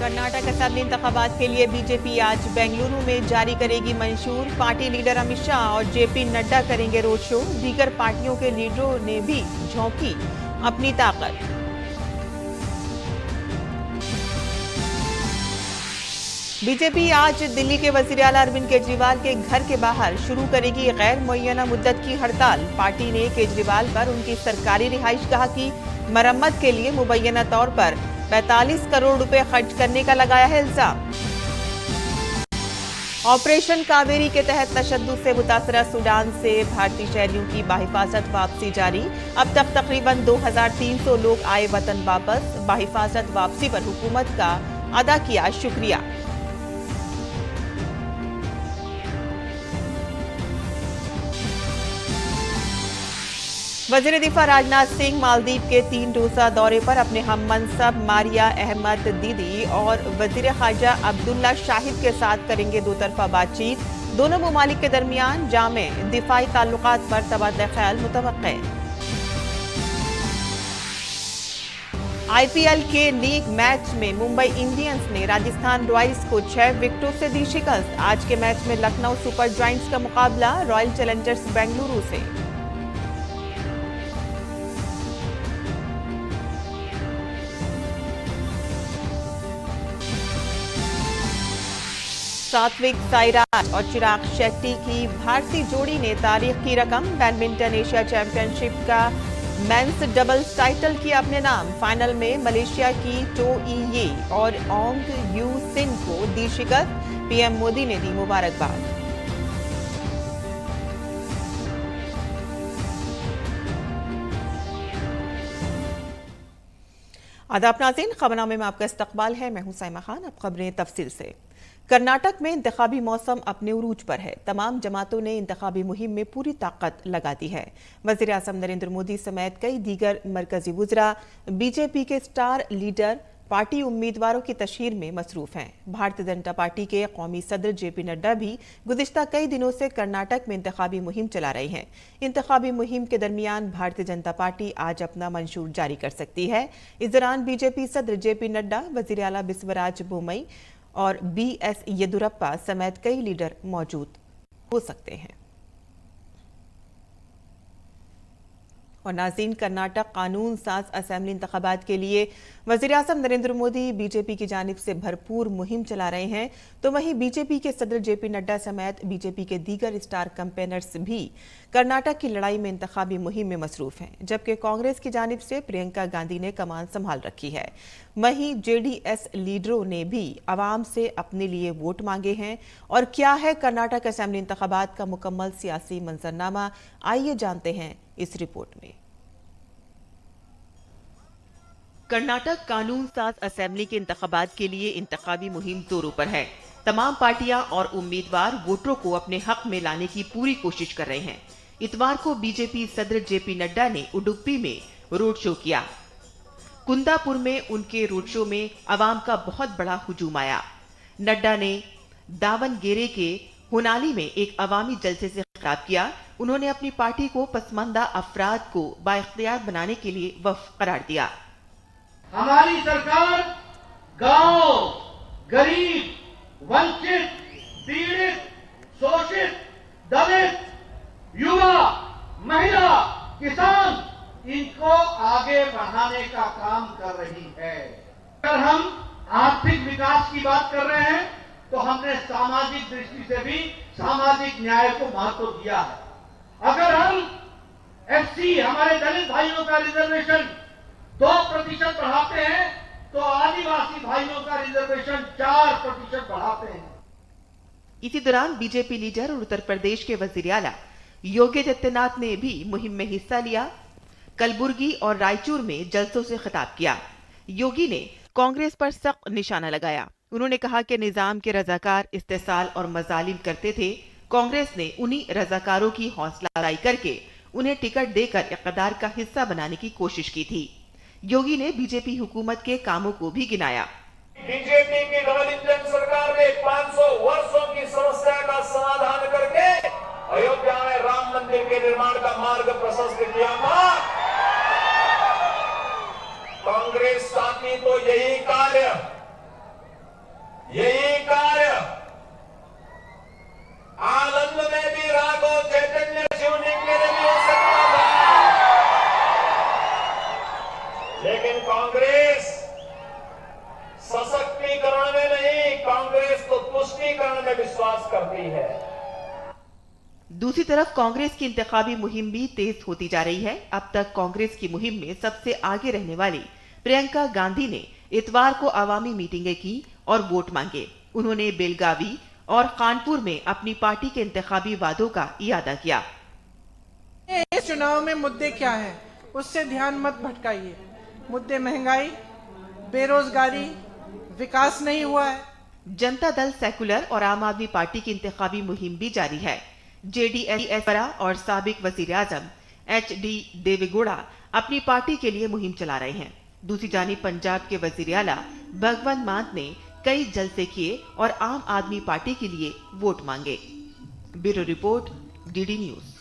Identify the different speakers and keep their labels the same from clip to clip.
Speaker 1: Karnataka assembly इंतखाबात के लिए बीजेपी आज बेंगलुरु में जारी करेगी मंशूर। पार्टी लीडर अमित शाह और जेपी नड्डा करेंगे रोड शो। दीगर पार्टियों के लीडरों ने भी झोंकी अपनी ताकत। बीजेपी आज दिल्ली के वजीर आला अरविंद केजरीवाल के घर के बाहर शुरू करेगी गैर मुअय्यना मुद्दत की हड़ताल। पार्टी ने केजरीवाल पर उनकी सरकारी रिहाइशगाह की मरम्मत के लिए मुबैना तौर पर 45 करोड़ रुपए खर्च करने का लगाया है इल्जाम। ऑपरेशन कावेरी के तहत तशद्दुद से मुतासरा सूडान से भारतीय शहरियों की बाहिफाजत वापसी जारी। अब तक तकरीबन 2300 लोग आए वतन वापस। बाहिफाजत वापसी पर हुकूमत का अदा किया शुक्रिया। वजीर दिफा राजनाथ सिंह मालदीव के 3 रोजा दौरे पर अपने हम मनसब मारिया अहमद दीदी और वजीर खारजा अब्दुल्ला शाहिद के साथ करेंगे दोतरफा बातचीत। दोनों ममालिक के दरमियान जामे दिफाई ताल्लुकात पर तबादला ख्याल मुतवक्के। आईपीएल के लीग मैच में मुंबई इंडियंस ने राजस्थान रॉयल्स को 6 विकेटों से दी शिकस्त। आज के मैच में लखनऊ सुपर जायंट्स का मुकाबला रॉयल चैलेंजर्स बेंगलुरु से। सात्विक साईराज और चिराग शेट्टी की भारतीय जोड़ी ने तारीख की रकम। बैडमिंटन एशिया चैंपियनशिप का मेंस डबल्स टाइटल किया अपने नाम। फाइनल में मलेशिया की टो ई ये और ओंग यू सिन को दी शिकस्त। पीएम मोदी ने दी मुबारकबाद। आदाब नाज़रीन, खबरनामे में आपका इस्तकबाल है। मैं हूं साइमा खान। अब खबरें तफसील से। कर्नाटक में इंतखाबी मौसम अपने उरूज पर है। तमाम जमातों ने इंतखाबी मुहिम में पूरी ताकत लगा दी है। वज़ीर आज़म नरेंद्र मोदी समेत कई दीगर मरकजी वुज़रा, बीजेपी के स्टार लीडर पार्टी उम्मीदवारों की तशहीर में मसरूफ हैं। भारतीय जनता पार्टी के कौमी सदर जेपी नड्डा भी गुज़िश्ता कई दिनों से कर्नाटक में इंतखाबी मुहिम चला रही हैं। इंतखाबी मुहिम के दरमियान भारतीय जनता पार्टी आज अपना मंशूर जारी कर सकती है। इस दौरान बीजेपी सदर जेपी नड्डा, वज़ीर आला बिस्वराज बोमई और बीएस येदुरप्पा समेत कई लीडर मौजूद हो सकते हैं। और नाज़रीन, कर्नाटक कानून साज असेंबली इंतखाबात के लिए वज़ीर आज़म नरेंद्र मोदी बीजेपी की जानिब से भरपूर मुहिम चला रहे हैं, तो वहीं बीजेपी के सदर जेपी नड्डा समेत बीजेपी के दीगर स्टार कैंपेनर्स भी कर्नाटक की लड़ाई में इंतखाबी मुहिम में मसरूफ हैं। जबकि कांग्रेस की जानिब से प्रियंका गांधी ने कमान संभाल रखी है। वहीं जेडीएस लीडरों ने भी आवाम से अपने लिए वोट मांगे हैं। और क्या है कर्नाटक असेंबली इंतखाबात का मुकम्मल सियासी मंजरनामा, आइए जानते हैं इस रिपोर्ट में। कर्नाटक कानून साज असेंबली के इंतखाबात के लिए इंतखाबी मुहिम जोरों पर है। तमाम पार्टियां और उम्मीदवार वोटरों को अपने हक में लाने की पूरी कोशिश कर रहे हैं। इतवार को बीजेपी सदर जेपी नड्डा ने उडुपी में रोड शो किया। कुंदापुर में उनके रोड शो में आवाम का बहुत बड़ा हुजूम आया। नड्डा ने दावनगेरे के होनाली में एक अवामी जलसे से खिताब किया। उन्होंने अपनी पार्टी को पसमानदा अफराद को बाइख्तियार बनाने के लिए वफ़ करार दिया।
Speaker 2: हमारी सरकार गांव, गरीब, वंचित, पीड़ित, शोषित, दलित, युवा, महिला, किसान, इनको आगे बढ़ाने का काम कर रही है। अगर हम आर्थिक विकास की बात कर रहे हैं तो हमने सामाजिक दृष्टि से भी सामाजिक न्याय को महत्व दिया है। अगर हम एससी, हमारे दलित भाइयों का रिजर्वेशन 2% बढ़ाते हैं तो आदिवासी भाइयों का रिजर्वेशन 4% बढ़ाते हैं।
Speaker 1: इसी दौरान बीजेपी लीडर और उत्तर प्रदेश के वजीर आला योगी आदित्यनाथ ने भी मुहिम में हिस्सा लिया। कलबुर्गी और रायचूर में जलसों से खिताब किया। योगी ने कांग्रेस पर सख्त निशाना लगाया। उन्होंने कहा कि निजाम के रजाकार इस्तेसाल और मजालिम करते थे। कांग्रेस ने उन्हीं रजाकारों की हौसला अफजाई करके उन्हें टिकट देकर इक़्तिदार का हिस्सा बनाने की कोशिश की थी। योगी ने बीजेपी हुकूमत के कामों को भी गिनाया।
Speaker 2: बीजेपी की डबल इंजन सरकार ने 500 वर्षों की समस्या का समाधान करके अयोध्या में राम मंदिर के निर्माण का मार्ग प्रशस्त किया था। कांग्रेस साथी तो यही कार्य
Speaker 3: लेकिन कांग्रेस सशक्तिकरण में नहीं, कांग्रेस तो तुष्टीकरण में विश्वास करती है।
Speaker 1: दूसरी तरफ कांग्रेस की इंतखाबी मुहिम भी तेज होती जा रही है। अब तक कांग्रेस की मुहिम में सबसे आगे रहने वाली प्रियंका गांधी ने इतवार को आवामी मीटिंगें की और वोट मांगे। उन्होंने बेलगावी और कानपुर में अपनी पार्टी के इंतखाबी वादों का इयादा किया।
Speaker 4: इस चुनाव में मुद्दे क्या हैं, उससे ध्यान मत भटकाइए। मुद्दे महंगाई, बेरोजगारी, विकास नहीं हुआ है।
Speaker 1: जनता दल सेकुलर और आम आदमी पार्टी की इंतखाबी मुहिम भी जारी है। जेडीएस और साबिक वजीर आजम HD देवेगौड़ा अपनी पार्टी के लिए मुहिम चला रहे हैं। दूसरी जानिब पंजाब के वजीर आला भगवंत मान ने कई जलसे किए और आम आदमी पार्टी के लिए वोट मांगे। Bureau report, DD news.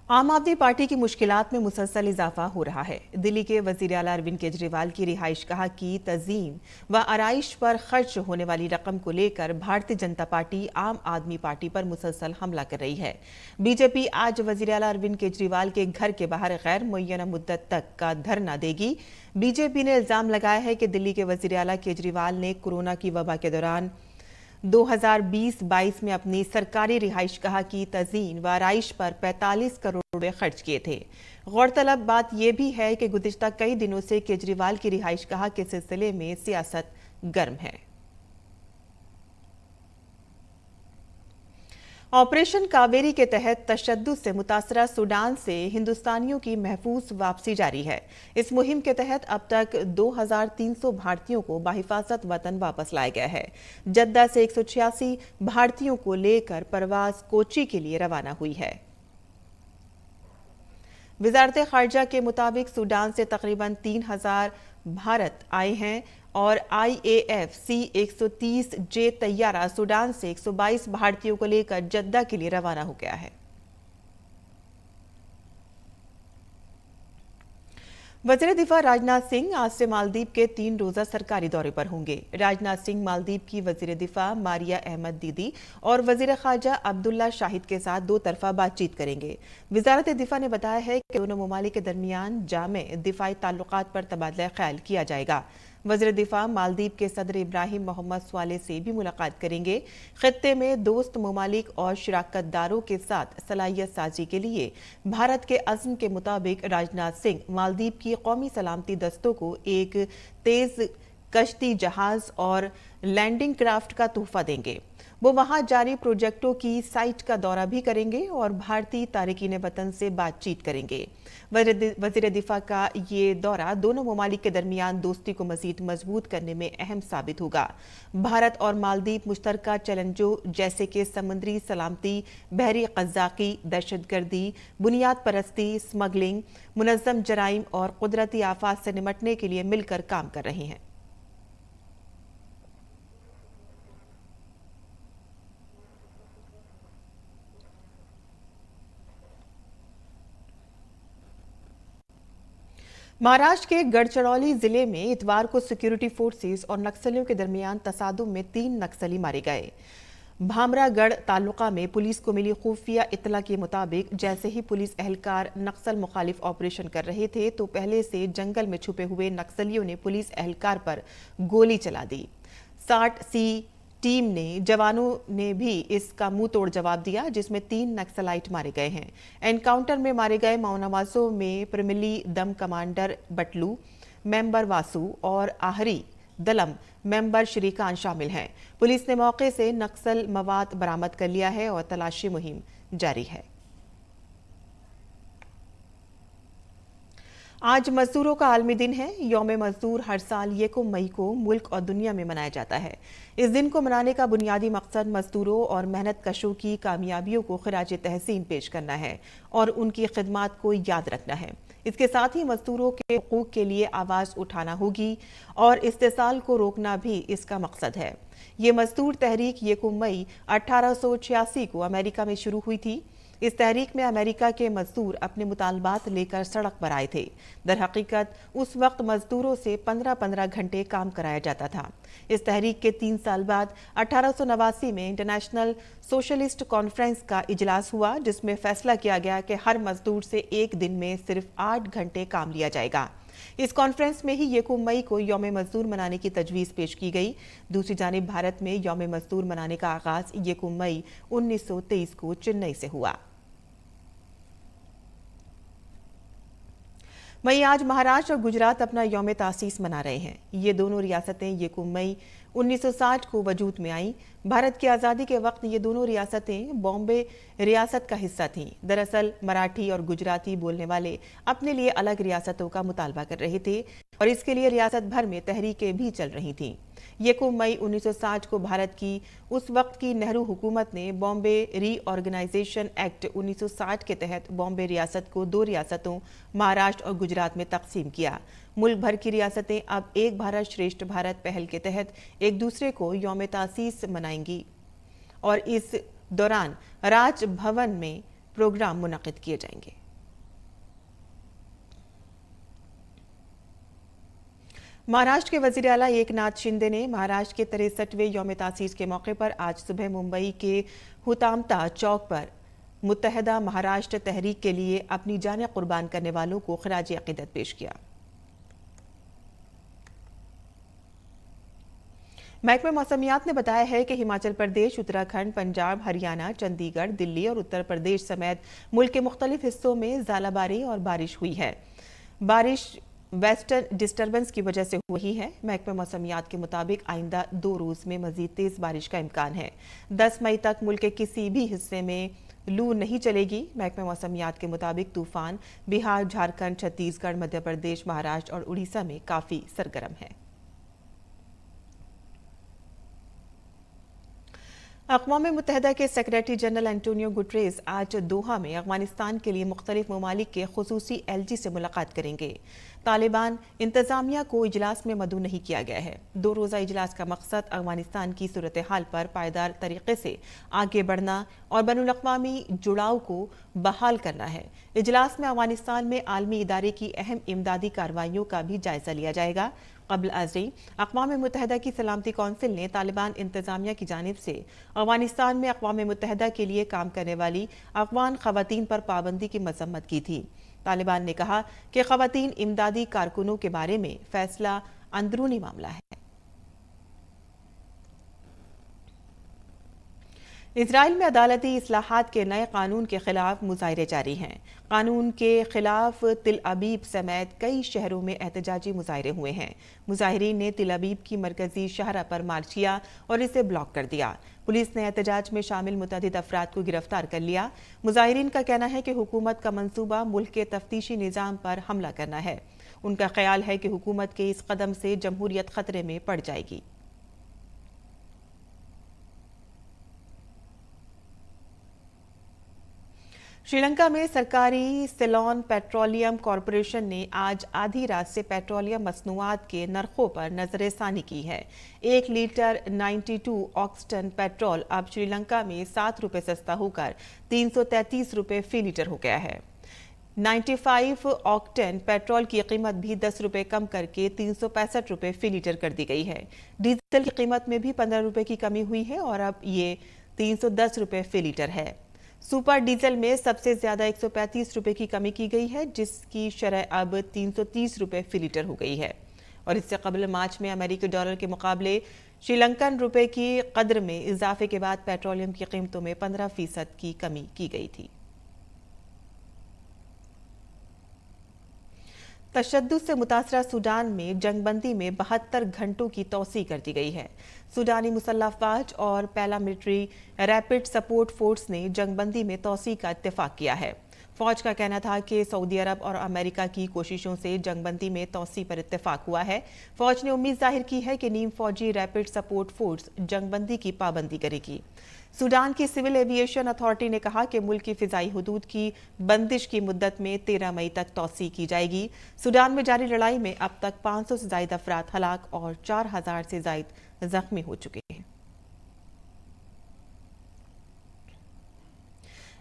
Speaker 1: आम आदमी पार्टी की मुश्किलात में मुसलसल इजाफा हो रहा है। दिल्ली के वजीर आला अरविंद केजरीवाल की रिहाइशगाह की तज़ीम व आराइश पर खर्च होने वाली रकम को लेकर भारतीय जनता पार्टी आम आदमी पार्टी पर मुसलसल हमला कर रही है। बीजेपी आज वजीर आला अरविंद केजरीवाल के घर के बाहर गैर मुअय्यना मुद्दत तक का धरना देगी। बीजेपी ने इल्जाम लगाया है कि दिल्ली के वजीर आला केजरीवाल ने कोरोना की वबा के दौरान 2020-22 में अपनी सरकारी रिहाइशगाह की तज़ीन व आराइश पर 45 करोड़ रुपए खर्च किए थे। गौरतलब बात यह भी है कि गुज़िश्ता कई दिनों से केजरीवाल की रिहाइशगाह के सिलसिले में सियासत गर्म है। ऑपरेशन कावेरी के तहत तशद्दुद से मुतासरा सूडान से हिंदुस्तानियों की महफूज वापसी जारी है। इस मुहिम के तहत अब तक 2300 भारतीयों को बाहिफाजत वतन वापस लाया गया है। जद्दा से 186 भारतीयों को लेकर परवाज कोची के लिए रवाना हुई है। वजारत खारजा के मुताबिक सूडान से तकरीबन 3000 भारत आए हैं और IAF C-130J तैयारा सूडान से 122 भारतीयों को लेकर जद्दा के लिए रवाना हो गया है। वज़ीर दिफा राजनाथ सिंह आज से मालदीव के 3 रोजा सरकारी दौरे पर होंगे। राजनाथ सिंह मालदीव की वज़ीर दिफा मारिया अहमद दीदी और वज़ीर खारजा अब्दुल्ला शाहिद के साथ 2 तरफा बातचीत करेंगे। वज़ारत दिफा ने बताया है कि दोनों ममालिक के दरमियान जामे दिफाई ताल्लुकात पर तबादला ख्याल किया जाएगा। वज़ीर दिफा मालदीव के सदर इब्राहिम मोहम्मद स्वाले से भी मुलाकात करेंगे। खित्ते में दोस्त ममालिक और शिराकतदारों के साथ सलाहियत साजी के लिए भारत के अज़्म के मुताबिक राजनाथ सिंह मालदीव की कौमी सलामती दस्तों को एक तेज कश्ती जहाज और लैंडिंग क्राफ्ट का तोहफा देंगे। वो वहां जारी प्रोजेक्टों की साइट का दौरा भी करेंगे और भारतीय तारिकीन वतन से बातचीत करेंगे। वज़ीर दिफा का ये दौरा दोनों ममालिक के दरमियान दोस्ती को मजीद मजबूत करने में अहम साबित होगा। भारत और मालदीव मुश्तरका चैलेंजों जैसे कि समुद्री सलामती, बहरी कज़ाकी, दहशतगर्दी, बुनियाद परस्ती, स्मगलिंग, मुनज़्ज़म जराइम और कुदरती आफात से निमटने के लिए मिलकर काम कर रहे हैं। महाराष्ट्र के गढ़चिरौली जिले में इतवार को सिक्योरिटी फोर्सेस और नक्सलियों के दरमियान तसादुम में 3 नक्सली मारे गए। भामरागढ़ तालुका में पुलिस को मिली खुफिया इत्तला के मुताबिक जैसे ही पुलिस एहलकार नक्सल मुखालिफ ऑपरेशन कर रहे थे तो पहले से जंगल में छुपे हुए नक्सलियों ने पुलिस एहलकार पर गोली चला दी। 60C टीम ने जवानों ने भी इसका मुंह तोड़ जवाब दिया, जिसमें 3 नक्सलाइट मारे गए हैं। एनकाउंटर में मारे गए माओनवाजों में प्रमिली दम कमांडर बटलू, मेंबर वासु और आहरी दलम मेंबर श्रीकांत शामिल हैं। पुलिस ने मौके से नक्सल मवाद बरामद कर लिया है और तलाशी मुहिम जारी है। आज मजदूरों का आलमी दिन है। यौम मजदूर हर साल 1 मई को मुल्क और दुनिया में मनाया जाता है। इस दिन को मनाने का बुनियादी मकसद मजदूरों और मेहनत कशों की कामयाबियों को खिराज तहसीन पेश करना है और उनकी खिदमात को याद रखना है। इसके साथ ही मजदूरों के हुकूक के लिए आवाज़ उठाना होगी और इस्तेसाल को रोकना भी इसका मकसद है। ये मजदूर तहरीक 1 मई 1886 को अमेरिका में शुरू हुई थी। इस तहरीक में अमेरिका के मजदूर अपने मुतालबात लेकर सड़क पर आए थे। दर हकीकत उस वक्त मजदूरों से 15-15 घंटे काम कराया जाता था। इस तहरीक के 3 साल बाद 1889 में इंटरनेशनल सोशलिस्ट कॉन्फ्रेंस का इजलास हुआ, जिसमें फैसला किया गया कि हर मजदूर से एक दिन में सिर्फ 8 घंटे काम लिया जाएगा। इस कॉन्फ्रेंस में ही 1 मई को यौम मजदूर मनाने की तजवीज़ पेश की गई। दूसरी जानिब भारत में यौम मजदूर मनाने का आगाज 1 मई 1923 को चेन्नई से हुआ। वहीं आज महाराष्ट्र और गुजरात अपना यौम तासीस मना रहे हैं। ये दोनों रियासतें 1 मई 1960 को वजूद में आईं। भारत की आज़ादी के वक्त ये दोनों रियासतें बॉम्बे रियासत का हिस्सा थीं। दरअसल मराठी और गुजराती बोलने वाले अपने लिए अलग रियासतों का मुतालबा कर रहे थे और इसके लिए रियासत भर में तहरीकें भी चल रही थीं। 1 मई 1960 को भारत की उस वक्त की नेहरू हुकूमत ने बॉम्बे रीऑर्गेनाइजेशन एक्ट 1960 के तहत बॉम्बे रियासत को 2 रियासतों महाराष्ट्र और गुजरात में तकसीम किया। मुल्क भर की रियासतें अब एक भारत श्रेष्ठ भारत पहल के तहत एक दूसरे को यौम तासीस मनाएंगी और इस दौरान राजभवन में प्रोग्राम मुनक्किद किए जाएंगे। महाराष्ट्र के वजीर आला एकनाथ शिंदे ने महाराष्ट्र के 63वें यौम तासीस के मौके पर आज सुबह मुंबई के हुतात्मा चौक पर मुत्तहदा महाराष्ट्र तहरीक के लिए अपनी जानें कुर्बान करने वालों को खराज अकीदत पेश किया। महकमे मौसमियात ने बताया है कि हिमाचल प्रदेश, उत्तराखंड, पंजाब, हरियाणा, चंडीगढ़, दिल्ली और उत्तर प्रदेश समेत मुल्क के मुख्तलिफ हिस्सों में ज़ालाबारी और बारिश हुई है। बारिश वेस्टर्न डिस्टर्बेंस की वजह से हुई है। महकमे मौसमियात के मुताबिक आइंदा 2 रोज में मजीद तेज बारिश का इम्कान है। 10 मई तक मुल्क के किसी भी हिस्से में लू नहीं चलेगी। महकमे मौसमियात के मुताबिक तूफान बिहार, झारखंड, छत्तीसगढ़, मध्य प्रदेश, महाराष्ट्र और उड़ीसा में काफी सरगर्म है। अक़वाम मुत्तहदा के सेक्रेटरी जनरल एंटोनियो गुटरेस आज दोहा में अफगानिस्तान के लिए मुख्तलिफ ममालिक के खुसूसी एलजी से मुलाकात करेंगे। तालिबान इंतजामिया को इजलास में मदऊ नहीं किया गया है। 2 रोज़ा इजलास का मकसद अफगानिस्तान की सूरत हाल पर पायदार तरीके से आगे बढ़ना और बैनुल-अक़वामी जुड़ाव को बहाल करना है। इजलास में अफगानिस्तान में आलमी इदारे की अहम इमदादी कार्रवाइयों का भी जायजा लिया जाएगा। कबल अज़री अक़वाम मुत्तहदा की सलामती कौंसिल ने तालिबान इंतजामिया की जानिब से अफगानिस्तान में अक़वाम मुत्तहदा के लिए काम करने वाली अफ़गान ख़वातीन पर पाबंदी की मज़म्मत की थी। तालिबान ने कहा कि ख़वातीन इमदादी कारकुनों के बारे में फैसला अंदरूनी मामला है। इजराइल में अदालती इस्लाहात के नए कानून के खिलाफ मुजाहिरे जारी हैं। कानून के खिलाफ तिल अबीब समेत कई शहरों में एहतजाजी मुजाहिरे हुए हैं। मुजाहिरीन ने तिल अबीब की मरकजी शाहरा पर मार्च किया और इसे ब्लॉक कर दिया। पुलिस ने एहतजाज में शामिल मुतअद्दिद अफराद को गिरफ्तार कर लिया। मुजाहिरीन का कहना है कि हुकूमत का मंसूबा मुल्क के तफ्तीशी निज़ाम पर हमला करना है। उनका ख्याल है कि हुकूमत के इस कदम से जमहूरियत खतरे में पड़ जाएगी। श्रीलंका में सरकारी सेलॉन पेट्रोलियम कॉरपोरेशन ने आज आधी रात से पेट्रोलियम मसनूआत के नरखों पर नजरसानी की है। 1 लीटर 92 ऑक्टेन पेट्रोल अब श्रीलंका में 7 रुपये सस्ता होकर 333 रुपये फी लीटर हो गया है। 95 ऑक्टेन पेट्रोल की कीमत भी 10 रुपये कम करके 365 रुपये फी लीटर कर दी गई है। डीजल की कीमत में भी 15 रुपये की कमी हुई है और अब ये 310 रुपये फी लीटर है। सुपर डीजल में सबसे ज्यादा 135 रुपये की कमी की गई है, जिसकी शरह अब 330 रुपये फी लीटर हो गई है। और इससे कबल मार्च में अमेरिकी डॉलर के मुकाबले श्रीलंकन रुपये की कदर में इजाफे के बाद पेट्रोलियम की कीमतों में 15% की कमी की गई थी। तशद्दुद से मुतासरा सूडान में जंगबंदी में 72 घंटों की तौसी कर दी गई है। सूडानी मुसल्लह अफवाज और पैरामिलिट्री रैपिड सपोर्ट फोर्स ने जंगबंदी में तौसी का इत्तेफाक किया है। फौज का कहना था कि सऊदी अरब और अमेरिका की कोशिशों से जंगबंदी में तौसी पर इत्तेफाक हुआ है। फौज ने उम्मीद जाहिर की है कि नीम फौजी रैपिड सपोर्ट फोर्स जंगबंदी की पाबंदी करेगी। सूडान की सिविल एविएशन अथॉरिटी ने कहा कि मुल्क की फिजाई हुदूद की बंदिश की मुद्दत में 13 मई तक तौसी की जाएगी। सूडान में जारी लड़ाई में अब तक 500 से ज्यादा अफराद हलाक और 4000 से ज्यादा जख्मी हो चुके हैं।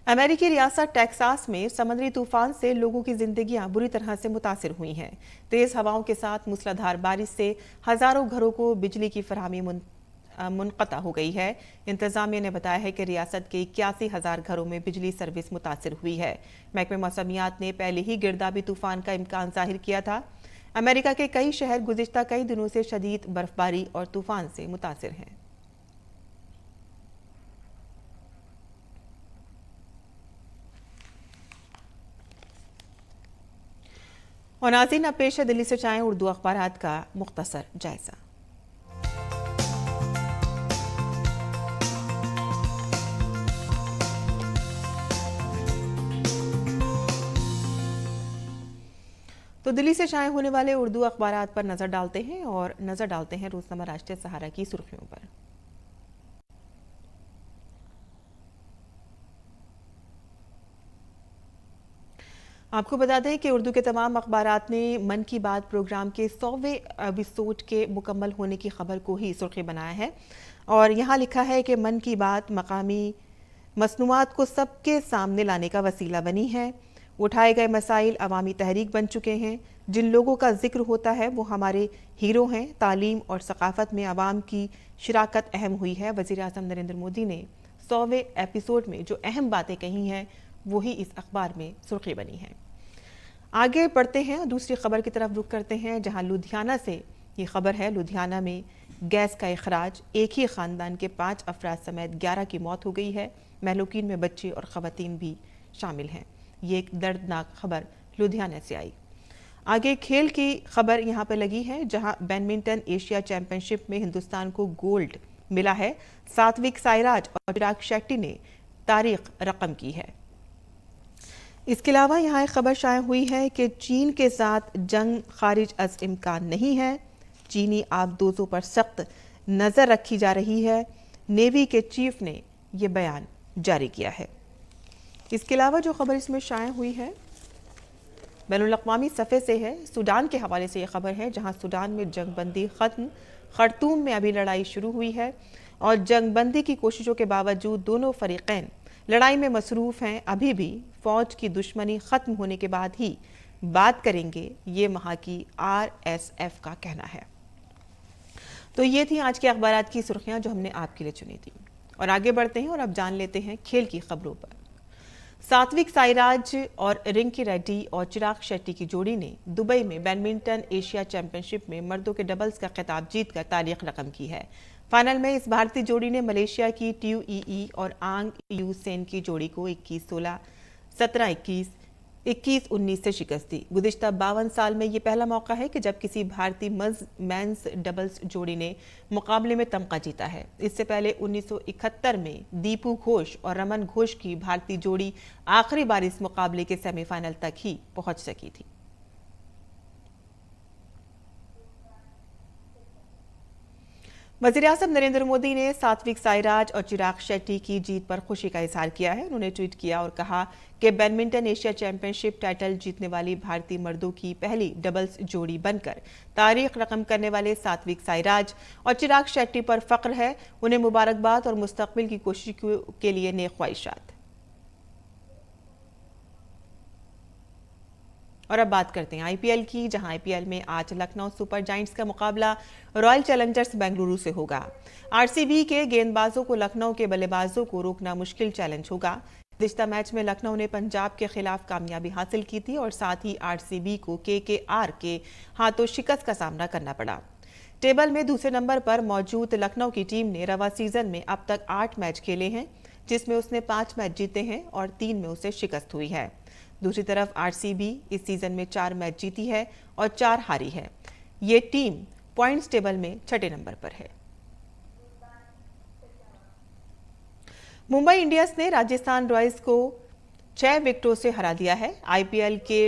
Speaker 1: अमेरिकी रियासत टेक्सास में समुद्री तूफान से लोगों की जिंदगियां बुरी तरह से मुतासिर हुई हैं। तेज हवाओं के साथ मूसलाधार बारिश से हजारों घरों को बिजली की फराहमी मुनक़ता हो गई है। इंतजामिया ने बताया है कि रियासत के 81,000 घरों में बिजली सर्विस मुतासिर हुई है। महकमे मौसमियात ने पहले ही गिरदाबी तूफान का इम्कान जाहिर किया था। अमेरिका के कई शहर गुज़िश्ता कई दिनों से शदीद बर्फबारी और तूफान से मुतासिर हैं। और नाज़रीन, अब पेश है दिल्ली से चाहें उर्दू अखबारात का मुख्तसर जायजा। तो दिल्ली से शाये होने वाले उर्दू अखबारात पर नजर डालते हैं और नजर डालते हैं रोजनामा राष्ट्रीय सहारा की सुर्खियों पर। आपको बता दें कि उर्दू के तमाम अखबारात ने मन की बात प्रोग्राम के 100वें एपिसोड के मुकम्मल होने की खबर को ही सुर्खी बनाया है और यहाँ लिखा है कि मन की बात मकामी मसनूआत को सबके सामने लाने का वसीला बनी है। उठाए गए मसाइल अवामी तहरीक बन चुके हैं। जिन लोगों का जिक्र होता है वो हमारे हीरो हैं। तालीम और सकाफत में अवाम की शिराकत अहम हुई है। वज़ीर आज़म नरेंद्र मोदी ने 100वें एपिसोड में जो अहम बातें कही हैं वही इस अखबार में सुर्खी बनी है। आगे बढ़ते हैं, दूसरी खबर की तरफ रुख करते हैं जहां लुधियाना से ये खबर है। लुधियाना में गैस का इखराज, एक ही खानदान के 5 अफराद समेत 11 की मौत हो गई है। महलूकीन में बच्चे और ख़वातीन भी शामिल हैं। ये एक दर्दनाक खबर लुधियाना से आई। आगे खेल की खबर यहाँ पर लगी है जहां बैडमिंटन एशिया चैंपियनशिप में हिंदुस्तान को गोल्ड मिला है। सात्विक साईराज और चिराग शेट्टी ने तारीख रकम की है। इसके अलावा यहाँ एक खबर शाया हुई है कि चीन के साथ जंग खारिज अज इम्कान नहीं है। चीनी आबदोजों पर सख्त नज़र रखी जा रही है। नेवी के चीफ ने यह बयान जारी किया है। इसके अलावा जो खबर इसमें शाया हुई है बैनुल अक़वामी सफ़े से है। सूडान के हवाले से यह खबर है जहां सूडान में जंगबंदी ख़त्म, खर्तूम में अभी लड़ाई शुरू हुई है और जंगबंदी की कोशिशों के बावजूद दोनों फरीक़ैन लड़ाई में मसरूफ़ हैं। अभी भी फ़ौज की दुश्मनी ख़त्म होने के बाद ही बात करेंगे, ये वहाँ की RSF का कहना है। तो ये थी आज के अखबारात की सुर्खियाँ जो हमने आपके लिए चुनी थी और आगे बढ़ते हैं और अब जान लेते हैं खेल की खबरों पर। सात्विक साईराज और रिंकी रेड्डी और चिराग शेट्टी की जोड़ी ने दुबई में बैडमिंटन एशिया चैंपियनशिप में मर्दों के डबल्स का खिताब जीतकर तारीख रकम की है। फाइनल में इस भारतीय जोड़ी ने मलेशिया की टियू ई और आंग यू सेन की जोड़ी को 21-16, 17-21, 21-19 से शिकस्त दी। गुज़िश्ता 52 साल में ये पहला मौका है कि जब किसी भारतीय मेंस डबल्स जोड़ी ने मुकाबले में तमगा जीता है। इससे पहले 1971 में दीपू घोष और रमन घोष की भारतीय जोड़ी आखिरी बार इस मुकाबले के सेमीफाइनल तक ही पहुंच सकी थी। वज़ीर-ए-आज़म नरेंद्र मोदी ने सात्विक साईराज और चिराग शेट्टी की जीत पर खुशी का इजहार किया है। उन्होंने ट्वीट किया और कहा कि बैडमिंटन एशिया चैंपियनशिप टाइटल जीतने वाली भारतीय मर्दों की पहली डबल्स जोड़ी बनकर तारीख रकम करने वाले सात्विक साईराज और चिराग शेट्टी पर फख्र है। उन्हें मुबारकबाद और मुस्तकबिल की कोशिश के लिए नेक ख्वाहिशात। और अब बात करते हैं आईपीएल की, जहां आईपीएल में आज लखनऊ सुपर जायंट्स का मुकाबला रॉयल चैलेंजर्स बेंगलुरु से होगा। आरसीबी के गेंदबाजों को लखनऊ के बल्लेबाजों को रोकना मुश्किल चैलेंज होगा। गुज़िश्ता मैच में लखनऊ ने पंजाब के खिलाफ कामयाबी हासिल की थी और साथ ही आरसीबी को केकेआर के हाथों शिकस्त का सामना करना पड़ा। टेबल में दूसरे नंबर पर मौजूद लखनऊ की टीम ने रवा सीजन में अब तक 8 मैच खेले हैं, जिसमें उसने 5 मैच जीते हैं और 3 में उसे शिकस्त हुई है। दूसरी तरफ आरसीबी इस सीजन में 4 मैच जीती है और 4 हारी है। ये टीम पॉइंट्स टेबल में 6ठे नंबर पर है। मुंबई इंडियंस ने राजस्थान रॉयल्स को 6 विकेटों से हरा दिया है। आईपीएल के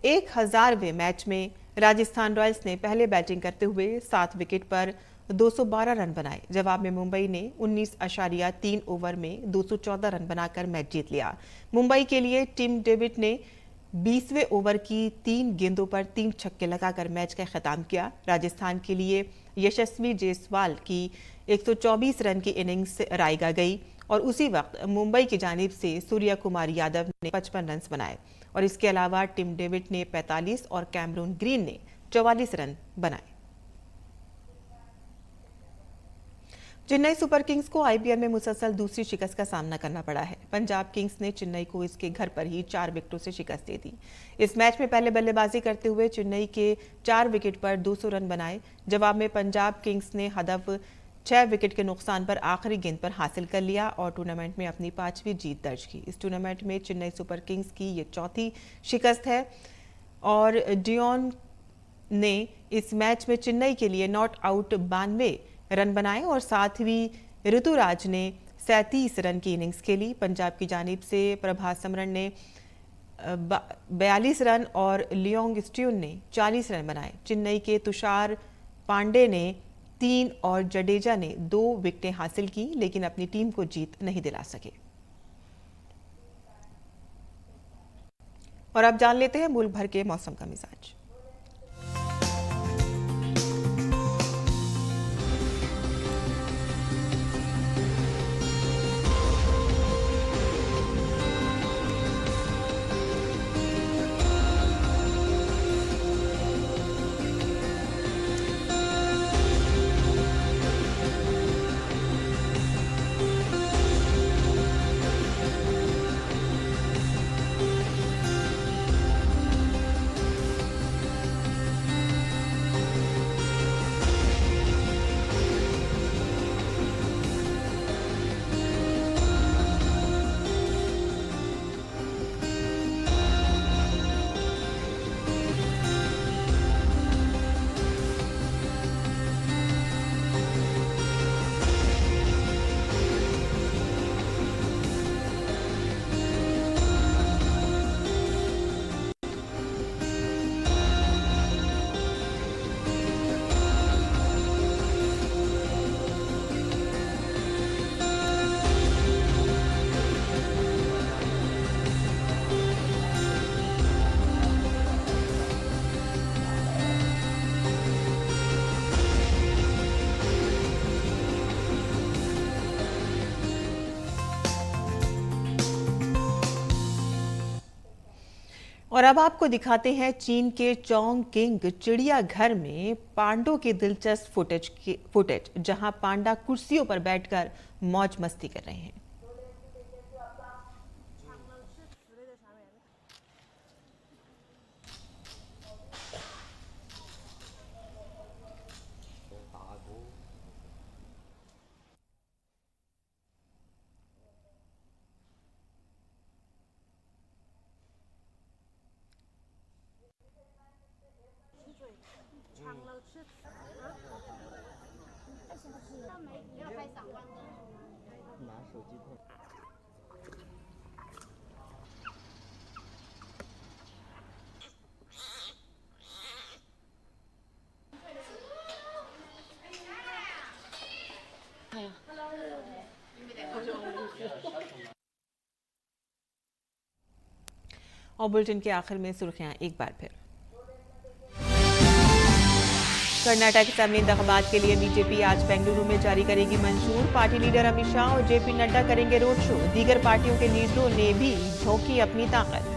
Speaker 1: 1000वें मैच में राजस्थान रॉयल्स ने पहले बैटिंग करते हुए 7 विकेट पर 212 रन बनाए। जवाब में मुंबई ने 19.3 ओवर में 214 रन बनाकर मैच जीत लिया। मुंबई के लिए टिम डेविड ने 20वें ओवर की 3 गेंदों पर 3 छक्के लगाकर मैच का खत्म किया। राजस्थान के लिए यशस्वी जायसवाल की 124 रन की इनिंग्स रायगा गई और उसी वक्त मुंबई की जानिब से सूर्या कुमार यादव ने 55 रन बनाए और इसके अलावा टिम डेविड ने 45 और कैमरून ग्रीन ने 44 रन बनाए। चेन्नई सुपर किंग्स को आईपीएल में मुसलसल दूसरी शिकस्त का सामना करना पड़ा है। पंजाब किंग्स ने चेन्नई को इसके घर पर ही 4 विकेटों से शिकस्त दे दी। इस मैच में पहले बल्लेबाजी करते हुए चेन्नई के 4 विकेट पर 200 रन बनाए। जवाब में पंजाब किंग्स ने हदफ 6 विकेट के नुकसान पर आखिरी गेंद पर हासिल कर लिया और टूर्नामेंट में अपनी 5वीं जीत दर्ज की। इस टूर्नामेंट में चेन्नई सुपर किंग्स की ये 4थी शिकस्त है और डियोन ने इस मैच में चेन्नई के लिए नॉट आउट 92 रन बनाए और साथ ही ऋतुराज ने 37 रन की इनिंग्स खेली। पंजाब की जानिब से प्रभात समरण ने 42 रन और लियोंग स्ट्यून ने 40 रन बनाए। चेन्नई के तुषार पांडे ने 3 और जडेजा ने 2 विकेटें हासिल की, लेकिन अपनी टीम को जीत नहीं दिला सके। और अब जान लेते हैं मुल्क भर के मौसम का मिजाज। और अब आपको दिखाते हैं चीन के चोंगकिंग चिड़ियाघर में पांडों के दिलचस्प फुटेज, जहां पांडा कुर्सियों पर बैठकर मौज मस्ती कर रहे हैं। और बुलेटिन के आखिर में सुर्खियां एक बार फिर। कर्नाटक असेंबली इंतखाबात के लिए बीजेपी आज बेंगलुरु में जारी करेगी मंशूर। पार्टी लीडर अमित शाह और जेपी नड्डा करेंगे रोड शो। दीगर पार्टियों के लीडरों ने भी झोंकी अपनी ताकत।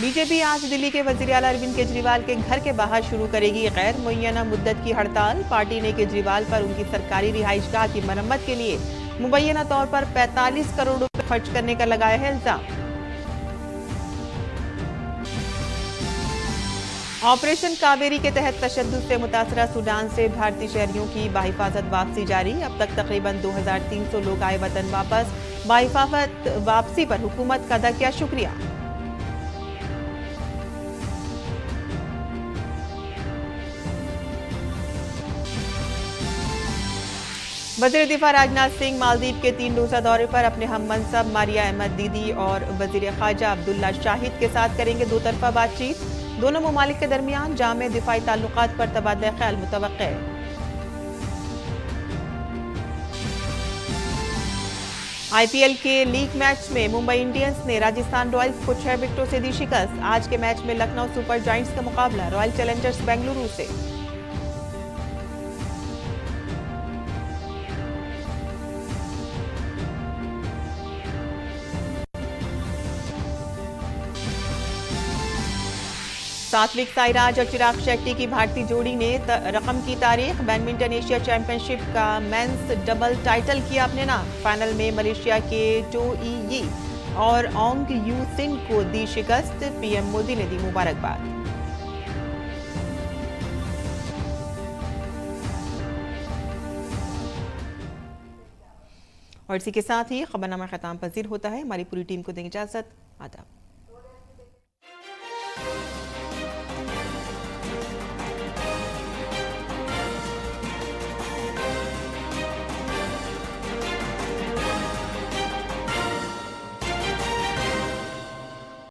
Speaker 1: बीजेपी आज दिल्ली के वजीर आला अरविंद केजरीवाल के घर के बाहर शुरू करेगी गैर मुअय्यना मुद्दत की हड़ताल। पार्टी ने केजरीवाल पर उनकी सरकारी रिहाइशगाह की मरम्मत के लिए मुबैना तौर पर 45 करोड़ रुपए खर्च करने का लगाया है इल्जाम। ऑपरेशन कावेरी के तहत तशद्दुद से मुतासरा सूडान से भारतीय शहरियों की बाहिफाजत वापसी जारी। अब तक तकरीबन 2300 लोग आए वतन वापस। बाहिफाजत वापसी पर हुकूमत का अदा किया शुक्रिया। वजीर दिफा राजनाथ सिंह मालदीव के 3 रोजा दौरे पर अपने हम मनसब मारिया अहमद दीदी और वजीर खारजा अब्दुल्ला शाहिद के साथ करेंगे दोतरफा बातचीत। दोनों ममालिक के दरमियान जामे दिफाई ताल्लुकात पर तबादला ख्याल मुतवक्के। आईपीएल के लीग मैच में मुंबई इंडियंस ने राजस्थान रॉयल्स को 6 विकेटों से दी शिकस्त। आज के मैच में लखनऊ सुपर जायंट्स का मुकाबला रॉयल चैलेंजर्स बेंगलुरु से। सात्विक साईराज और चिराग शेट्टी की भारतीय जोड़ी ने रकम की तारीख। बैडमिंटन एशिया चैंपियनशिप का मेंस डबल टाइटल किया अपने नाम। फाइनल में मलेशिया के टो ई यी और ओंग यू सिन को दी शिकस्त। पीएम मोदी ने दी मुबारकबाद। और इसी के साथ ही खबरनामा खत्म पजीर होता है। हमारी पूरी टीम को दें इजाजत। आदाब।